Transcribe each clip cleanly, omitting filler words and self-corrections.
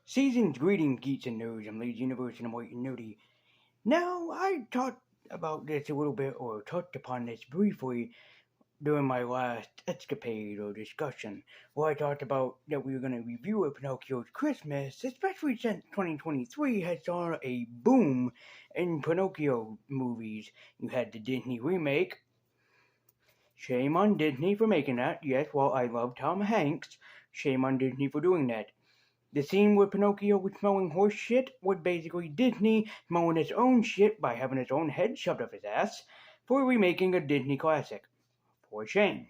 Season's greetings, geeks and nerds. I'm Leeds Universe and I'm white and nerdy. Now, I talked about this a little bit, or touched upon this briefly during my last escapade or discussion, where I talked about that we were going to review a Pinocchio's Christmas, especially since 2023 has saw a boom in Pinocchio movies. You had the Disney remake. Shame on Disney for making that. Yes, while I love Tom Hanks, shame on Disney for doing that. The scene where Pinocchio was smelling horse shit was basically Disney smelling its own shit by having its own head shoved up its ass for remaking a Disney classic. For shame.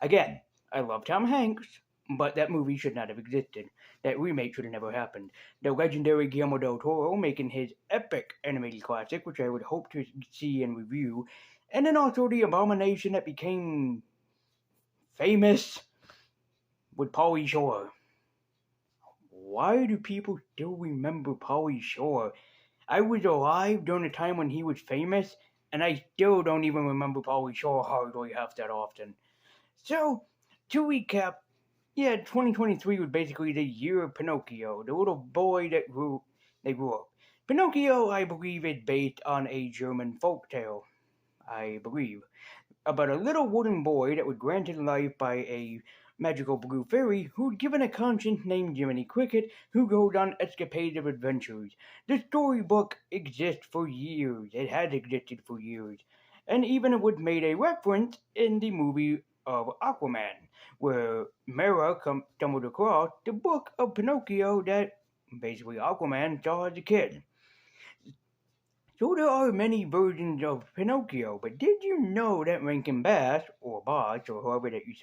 Again, I love Tom Hanks, but that movie should not have existed. That remake should have never happened. The legendary Guillermo del Toro making his epic animated classic, which I would hope to see and review, and then also the abomination that became famous with Pauly Shore. Why do people still remember Pauly Shore? I was alive during the time when he was famous, and I still don't even remember Pauly Shore hardly half that often. So, to recap, 2023 was basically the year of Pinocchio, the little boy that grew up. Pinocchio, I believe, is based on a German folktale, I believe, about a little wooden boy that was granted life by a magical blue fairy who'd given a conscience named Jiminy Cricket who goes on escapades of adventures. The storybook exists for years. It has existed for years. And even it was made a reference in the movie of Aquaman, where Mera stumbled across the book of Pinocchio that basically Aquaman saw as a kid. So there are many versions of Pinocchio, but did you know that Rankin Bass, or Boss, or however that you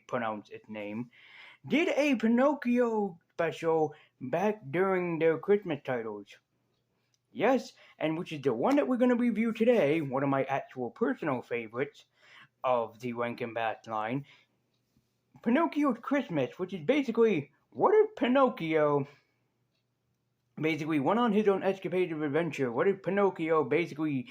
pronounce its name, did a Pinocchio special back during their Christmas titles? Yes, and which is the one that we're going to review today, one of my actual personal favorites of the Rankin Bass line, Pinocchio's Christmas, which is basically, what if Pinocchio basically went on his own escapade of adventure? What if Pinocchio basically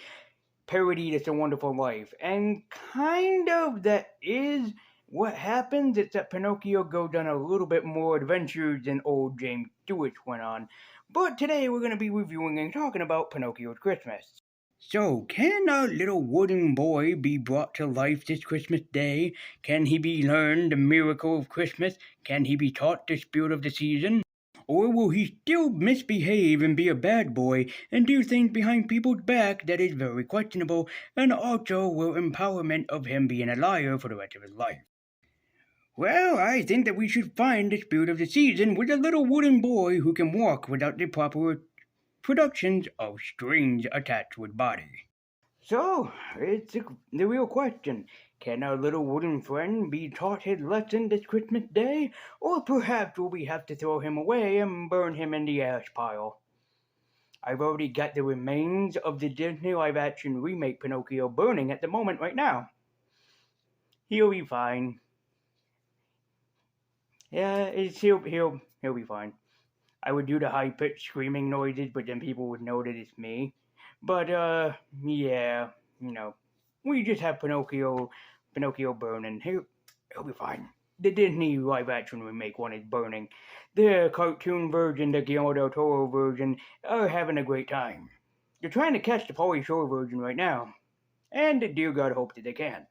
parodied It's a Wonderful Life? And kind of that is what happens. It's that Pinocchio goes on a little bit more adventures than old James Stewart went on. But today we're going to be reviewing and talking about Pinocchio's Christmas. So, can a little wooden boy be brought to life this Christmas day? Can he be learned the miracle of Christmas? Can he be taught the spirit of the season? Or will he still misbehave and be a bad boy and do things behind people's back that is very questionable, and also will empowerment of him being a liar for the rest of his life? Well, I think that we should find the spirit of the season with a little wooden boy who can walk without the proper productions of strings attached with body. So, it's the real question. Can our little wooden friend be taught his lesson this Christmas day? Or perhaps will we have to throw him away and burn him in the ash pile? I've already got the remains of the Disney live-action remake Pinocchio burning at the moment right now. He'll be fine. Yeah, he'll be fine. I would do the high-pitched screaming noises, but then people would know that it's me. But, yeah, we just have Pinocchio burning. He'll be fine. The Disney live-action remake one is burning. The cartoon version, the Guillermo del Toro version, are having a great time. They're trying to catch the Pauly Shore version right now. And dear God hope that they can.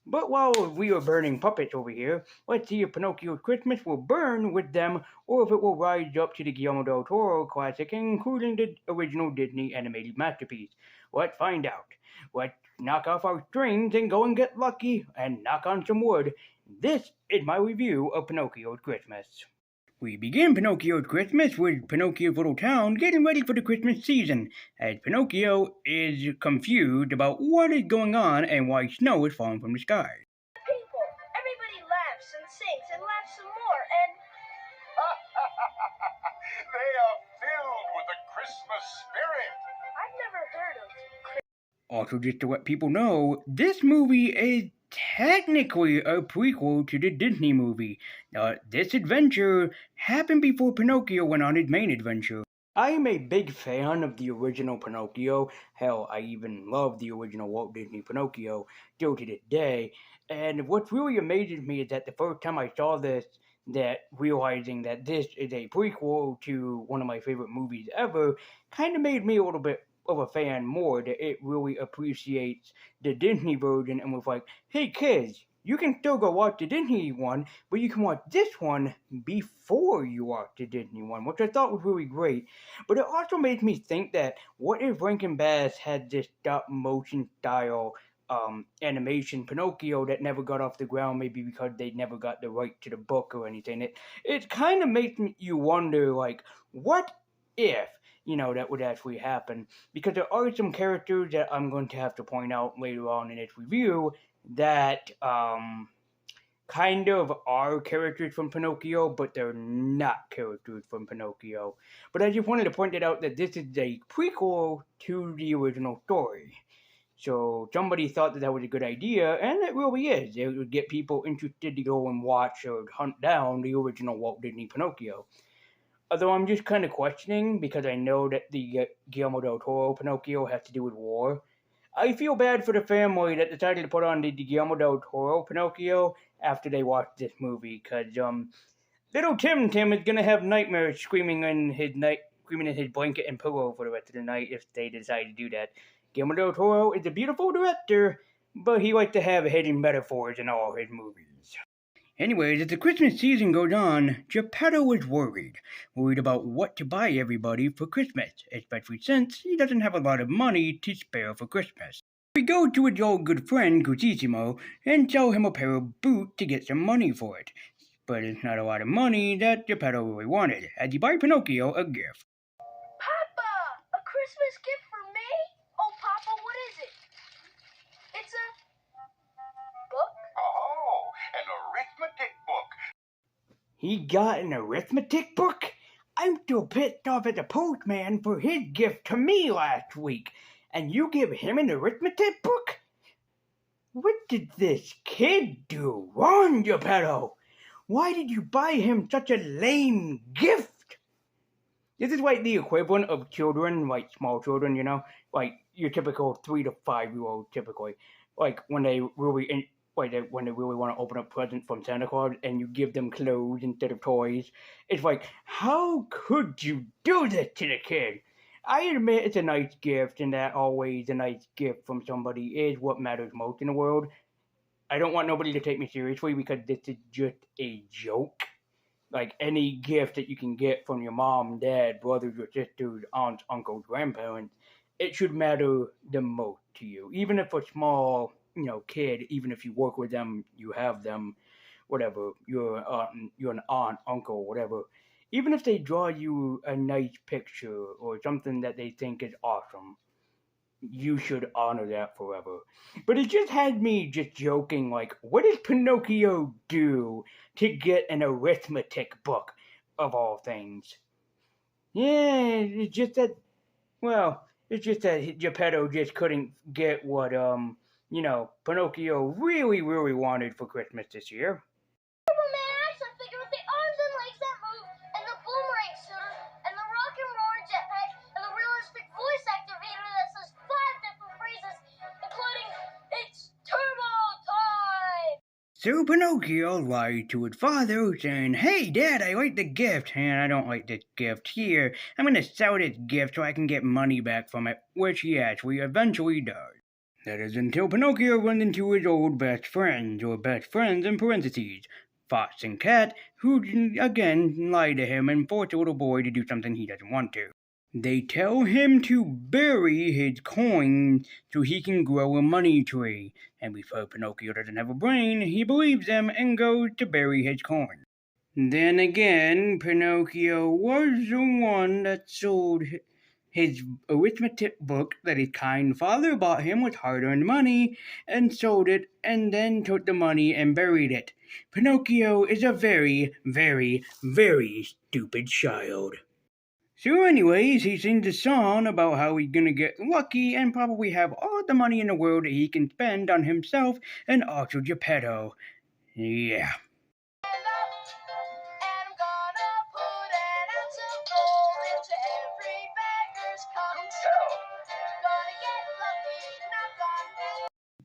But while we are burning puppets over here, let's see if Pinocchio's Christmas will burn with them, or if it will rise up to the Guillermo del Toro classic, including the original Disney animated masterpiece. Let's find out. Let's knock off our strings and go and get lucky, and knock on some wood. This is my review of Pinocchio's Christmas. We begin Pinocchio's Christmas with Pinocchio's little town getting ready for the Christmas season, as Pinocchio is confused about what is going on and why snow is falling from the sky. People, everybody laughs and sings and laughs some more, and they are filled with the Christmas spirit. I've never heard of Also, just to let people know, this movie is technically a prequel to the Disney movie. This adventure happened before Pinocchio went on his main adventure. I am a big fan of the original Pinocchio. Hell, I even love the original Walt Disney Pinocchio still to this day. And what really amazes me is that the first time I saw this that realizing that this is a prequel to one of my favorite movies ever kind of made me a little bit of a fan more, that it really appreciates the Disney version and was like, hey kids, you can still go watch the Disney one, but you can watch this one before you watch the Disney one, which I thought was really great. But it also made me think that what if Rankin Bass had this stop motion style animation Pinocchio that never got off the ground, maybe because they never got the right to the book or anything. It kind of makes you wonder, like, what if that would actually happen? Because there are some characters that I'm going to have to point out later on in this review that kind of are characters from Pinocchio, but they're not characters from Pinocchio. But I just wanted to point it out that this is a prequel to the original story. So somebody thought that was a good idea, and it really is. It would get people interested to go and watch or hunt down the original Walt Disney Pinocchio. Although I'm just kind of questioning, because I know that the Guillermo del Toro Pinocchio has to do with war. I feel bad for the family that decided to put on the Guillermo del Toro Pinocchio after they watched this movie, because little Tim is gonna have nightmares screaming in his blanket and pillow for the rest of the night if they decide to do that. Guillermo del Toro is a beautiful director, but he likes to have hidden metaphors in all his movies. Anyways, as the Christmas season goes on, Geppetto is worried about what to buy everybody for Christmas, especially since he doesn't have a lot of money to spare for Christmas. We go to his old good friend Cusissimo and tell him a pair of boots to get some money for it. But it's not a lot of money that Geppetto really wanted, as he buys Pinocchio a gift. Papa, a Christmas gift for me? Oh, Papa, what is it? It's a book? Oh, an arithmetic book. He got an arithmetic book? I'm still pissed off at the postman for his gift to me last week, and you give him an arithmetic book? What did this kid do wrong, Geppetto? Why did you buy him such a lame gift? This is like the equivalent of children, like small children, like your typical 3 to 5 year old, typically, like when they really want to open a present from Santa Claus and you give them clothes instead of toys. It's like, how could you do this to the kid? I admit it's a nice gift, and that always a nice gift from somebody is what matters most in the world. I don't want nobody to take me seriously because this is just a joke. Like any gift that you can get from your mom, dad, brothers or sisters, aunts, uncles, grandparents, it should matter the most to you. Even if a small, kid, even if you work with them, you have them, whatever, you're an aunt, uncle, whatever. Even if they draw you a nice picture or something that they think is awesome, you should honor that forever. But it just had me just joking, like, what does Pinocchio do to get an arithmetic book, of all things? Yeah, it's just that Geppetto just couldn't get what, Pinocchio really, really wanted for Christmas this year. Max, I figured with the arms and legs that move, and the boomerang shooter, and the rock and roll jetpack, and the realistic voice activator that says 5 different phrases, including "It's Turbo Time!" So Pinocchio lied to his father, saying, hey, Dad, I like the gift, and I don't like this gift. Here, I'm going to sell this gift so I can get money back from it, which he actually eventually does. That is until Pinocchio runs into his old best friends, or best friends in parentheses, Fox and Cat, who again lie to him and force a little boy to do something he doesn't want to. They tell him to bury his coin so he can grow a money tree, and because Pinocchio doesn't have a brain, he believes them and goes to bury his coin. Then again, Pinocchio was the one that sold his arithmetic book that his kind father bought him with hard-earned money, and sold it, and then took the money and buried it. Pinocchio is a very, very, very stupid child. So anyways, he sings a song about how he's gonna get lucky and probably have all the money in the world that he can spend on himself and also Geppetto. Yeah.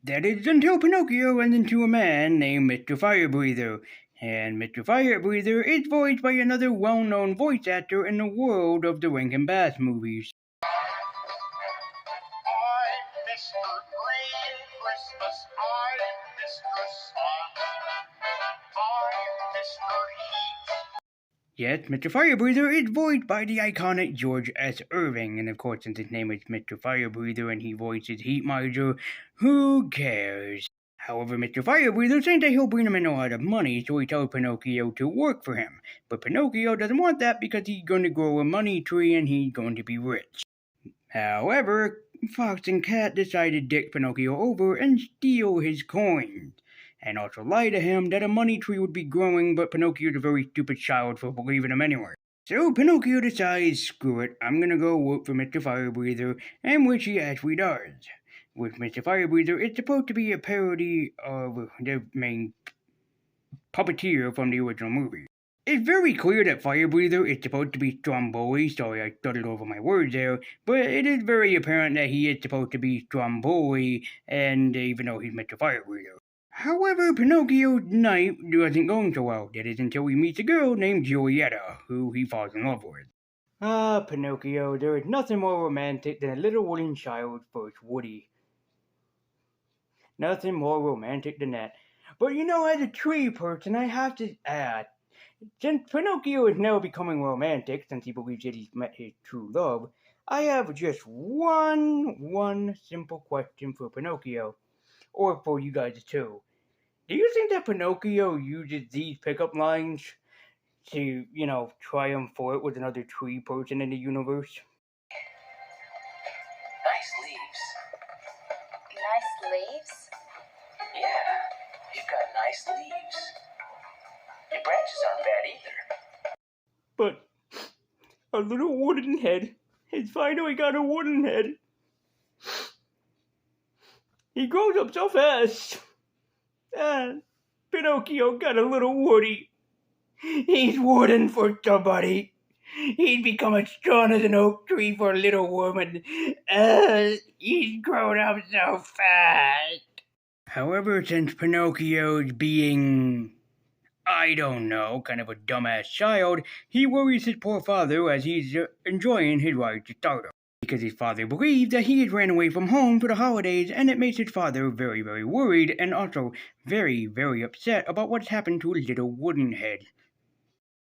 That is until Pinocchio runs into a man named Mr. Fire Breather, And Mr. Fire Breather is voiced by another well-known voice actor in the world of the Rankin Bass movies. I'm Mr. Green Christmas. I'm Mr. Sun. I'm Mr. Heat. Yes, Mr. Fire Breather is voiced by the iconic George S. Irving, and of course, since his name is Mr. Fire Breather and he voices Heat Miser, who cares? However, Mr. Fire Breather thinks that he'll bring him in a lot of money, so he tells Pinocchio to work for him. But Pinocchio doesn't want that because he's going to grow a money tree and he's going to be rich. However, Fox and Cat decide to dick Pinocchio over and steal his coins, and also lie to him that a money tree would be growing, but Pinocchio's a very stupid child for believing him anyway. So Pinocchio decides, screw it, I'm gonna go work for Mr. Fire Breather, and which he actually does. With Mr. Fire Breather, it's supposed to be a parody of the main puppeteer from the original movie. It's very clear that Fire Breather is supposed to be Stromboli, sorry I stuttered over my words there, but it is very apparent that he is supposed to be Stromboli, and even though he's Mr. Fire Breather. However, Pinocchio's night wasn't going so well. That is until he meets a girl named Giulietta, who he falls in love with. Ah, Pinocchio, there is nothing more romantic than a little wooden child for its Woody. Nothing more romantic than that. But you know, as a tree person, I have to add, since Pinocchio is now becoming romantic, since he believes that he's met his true love, I have just one simple question for Pinocchio. Or for you guys too. Do you think that Pinocchio uses these pickup lines to, triumph for it with another tree person in the universe? Nice leaves. Nice leaves? Yeah, you've got nice leaves. Your branches aren't bad either. But a little wooden head has finally got a wooden head. He grows up so fast. Pinocchio got a little Woody. He's wooden for somebody. He's become as strong as an oak tree for a little woman. He's grown up so fast. However, since Pinocchio's being, I don't know, kind of a dumbass child, he worries his poor father as he's enjoying his ride to stardom. Because his father believes that he had ran away from home for the holidays, and it makes his father very, very worried and also very, very upset about what's happened to his little wooden head.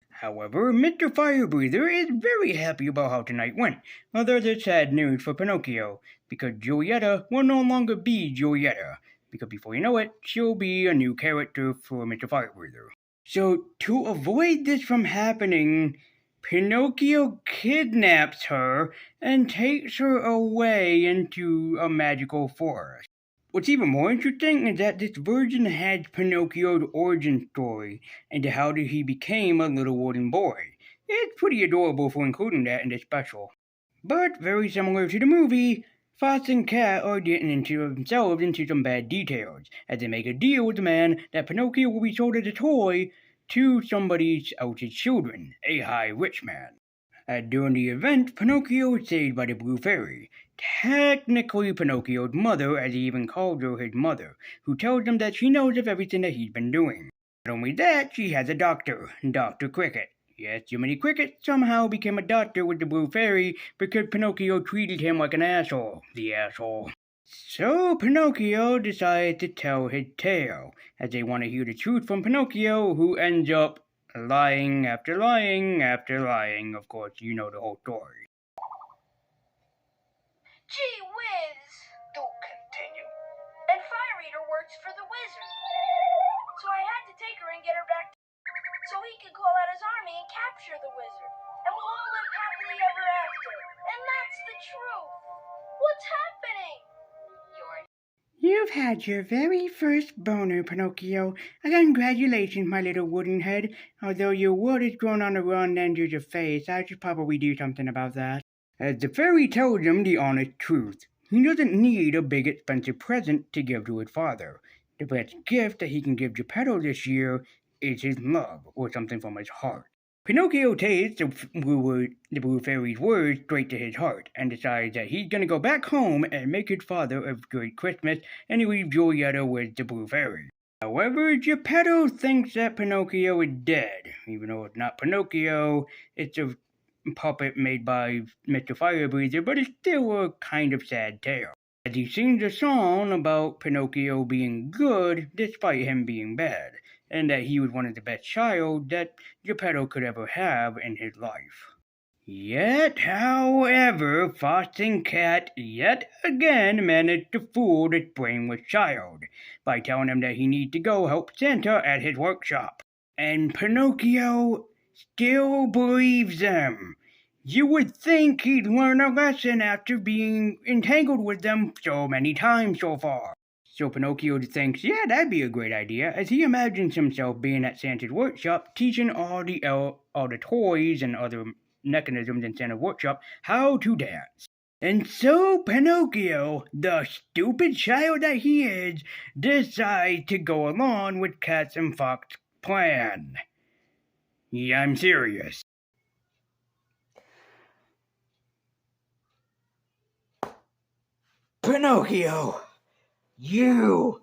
However, Mr. Fire Breather is very happy about how tonight went, although there's sad news for Pinocchio, because Giulietta will no longer be Giulietta, because before you know it, she'll be a new character for Mr. Fire Breather. So, to avoid this from happening, Pinocchio kidnaps her and takes her away into a magical forest. What's even more interesting is that this version has Pinocchio's origin story into how he became a little wooden boy. It's pretty adorable for including that in this special. But very similar to the movie, Fox and Cat are getting themselves into some bad details, as they make a deal with the man that Pinocchio will be sold as a toy to somebody else's children, a high rich man. During the event, Pinocchio is saved by the Blue Fairy, technically Pinocchio's mother, as he even calls her his mother, who tells him that she knows of everything that he's been doing. Not only that, she has a doctor, Dr. Cricket. Yes, Jiminy Cricket somehow became a doctor with the Blue Fairy because Pinocchio treated him like an asshole, the asshole. So Pinocchio decides to tell his tale, as they want to hear the truth from Pinocchio, who ends up lying after lying after lying. Of course, you know the whole story. Gee whiz! Do continue. And Fire Eater works for the wizard. So I had to take her and get her back so he could call out his army and capture the wizard. And we'll all live happily ever after. And that's the truth. What's happening? You've had your very first boner, Pinocchio. Congratulations, my little wooden head. Although your wood has grown on the wrong end of your face, I should probably do something about that. As the fairy tells him the honest truth, he doesn't need a big expensive present to give to his father. The best gift that he can give Geppetto this year is his love, or something from his heart. Pinocchio takes the Blue Fairy's words straight to his heart, and decides that he's gonna go back home and make his father a great Christmas, and he leaves Giulietta with the Blue Fairy. However, Geppetto thinks that Pinocchio is dead, even though it's not Pinocchio, it's a puppet made by Mr. Firebreather, but it's still a kind of sad tale. As he sings a song about Pinocchio being good despite him being bad, and that he was one of the best child that Geppetto could ever have in his life. Yet, however, Frosting Cat yet again managed to fool this brainless child by telling him that he needs to go help Santa at his workshop. And Pinocchio still believes them. You would think he'd learn a lesson after being entangled with them so many times so far. So Pinocchio thinks, yeah, that'd be a great idea, as he imagines himself being at Santa's workshop teaching all the toys and other mechanisms in Santa's workshop how to dance. And so Pinocchio, the stupid child that he is, decides to go along with Cats and Fox's plan. Yeah, I'm serious. Pinocchio, you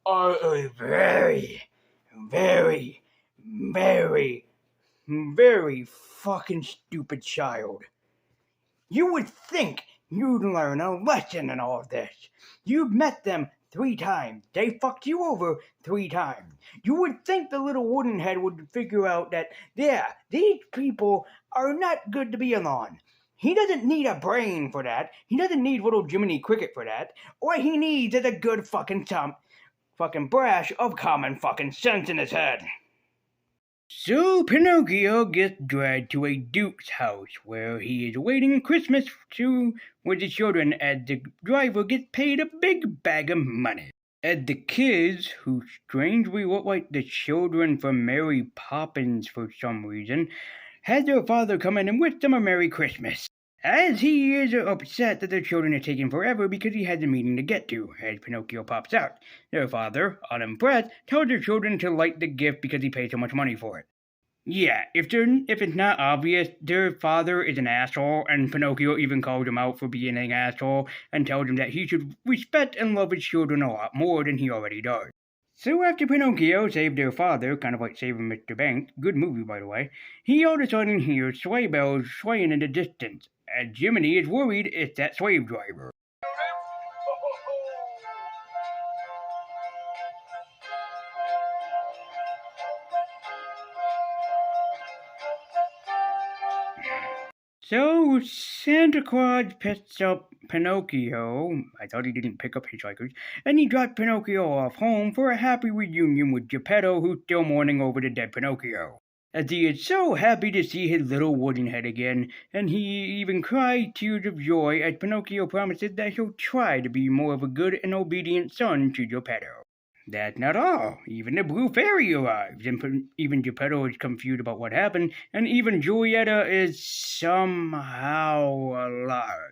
are a very, very, very fucking stupid child. You would think you'd learn a lesson in all of this. You've met them 3 times. They fucked you over 3 times. You would think the little wooden head would figure out that, yeah, these people are not good to be along. He doesn't need a brain for that. He doesn't need little Jiminy Cricket for that. What he needs is a good fucking brash of common fucking sense in his head. So Pinocchio gets dragged to a duke's house where he is awaiting Christmas with the children as the driver gets paid a big bag of money. As the kids, who strangely look like the children from Mary Poppins for some reason, has their father come in and wish them a Merry Christmas. As he is upset that the children are taking forever because he has a meeting to get to, as Pinocchio pops out. Their father, unimpressed, tells the children to light the gift because he paid so much money for it. Yeah, if it's not obvious, their father is an asshole, and Pinocchio even calls him out for being an asshole and tells him that he should respect and love his children a lot more than he already does. So after Pinocchio saved their father, kind of like saving Mr. Banks, good movie by the way, he all of a sudden hears sleigh bells swaying in the distance, as Jiminy is worried it's that slave driver. So Santa Claus picks up Pinocchio, I thought he didn't pick up hitchhikers, and he dropped Pinocchio off home for a happy reunion with Geppetto, who's still mourning over the dead Pinocchio. As he is so happy to see his little wooden head again, and he even cries tears of joy as Pinocchio promises that he'll try to be more of a good and obedient son to Geppetto. That's not all. Even the blue fairy arrives, and even Geppetto is confused about what happened, and even Giulietta is somehow alive.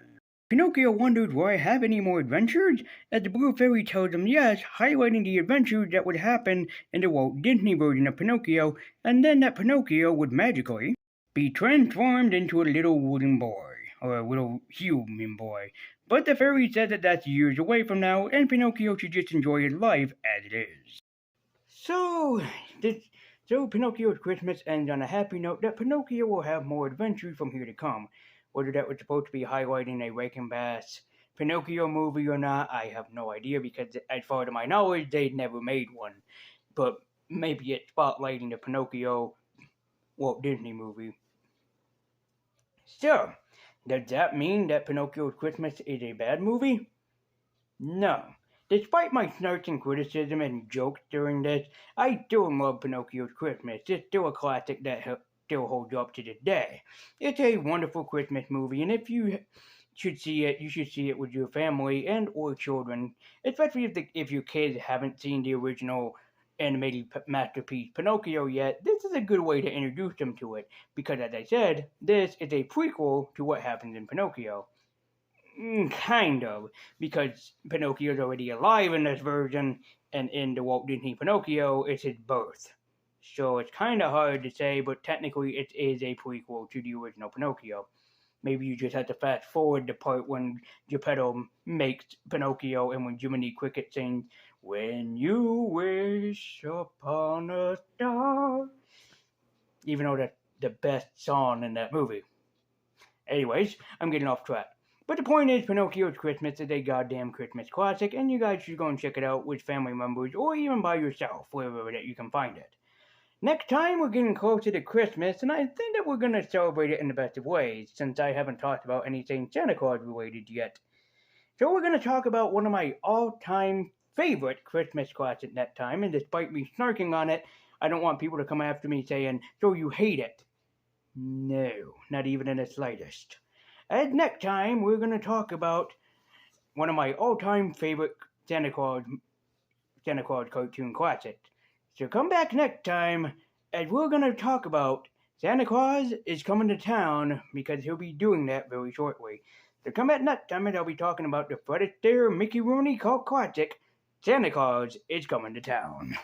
Pinocchio wonders will I have any more adventures, as the blue fairy tells him yes, highlighting the adventures that would happen in the Walt Disney version of Pinocchio, and then that Pinocchio would magically be transformed into a little wooden boy, or a little human boy. But the fairy said that that's years away from now, and Pinocchio should just enjoy his life as it is. So Pinocchio's Christmas ends on a happy note that Pinocchio will have more adventures from here to come. Whether that was supposed to be highlighting a Rankin Bass Pinocchio movie or not, I have no idea, because as far as my knowledge, they'd never made one. But maybe it's spotlighting the Pinocchio Walt Disney movie. So, does that mean that Pinocchio's Christmas is a bad movie? No. Despite my snarking criticism and jokes during this, I still love Pinocchio's Christmas. It's still a classic that still holds up to this day. It's a wonderful Christmas movie, and if you should see it, you should see it with your family and or children, especially if your kids haven't seen the original animated masterpiece Pinocchio yet. This is a good way to introduce them to it, because as I said, this is a prequel to what happens in Pinocchio. Kind of, because Pinocchio's already alive in this version, and in the Walt Disney Pinocchio, it's his birth. So it's kind of hard to say, but technically it is a prequel to the original Pinocchio. Maybe you just have to fast forward the part when Geppetto makes Pinocchio and when Jiminy Cricket sings, When you wish upon a star. Even though that's the best song in that movie. Anyways, I'm getting off track. But the point is, Pinocchio's Christmas is a goddamn Christmas classic, and you guys should go and check it out with family members or even by yourself, wherever that you can find it. Next time, we're getting closer to Christmas, and I think that we're going to celebrate it in the best of ways, since I haven't talked about anything Santa Claus related yet. So we're going to talk about one of my all-time favorite Christmas classics next time, and despite me snarking on it, I don't want people to come after me saying, so you hate it. No, not even in the slightest. And next time, we're going to talk about one of my all-time favorite Santa Claus cartoon classics. So come back next time, as we're going to talk about Santa Claus is coming to town, because he'll be doing that very shortly. So come back next time, and I'll be talking about the Fred Astaire, Mickey Rooney cult classic, Santa Claus is coming to town.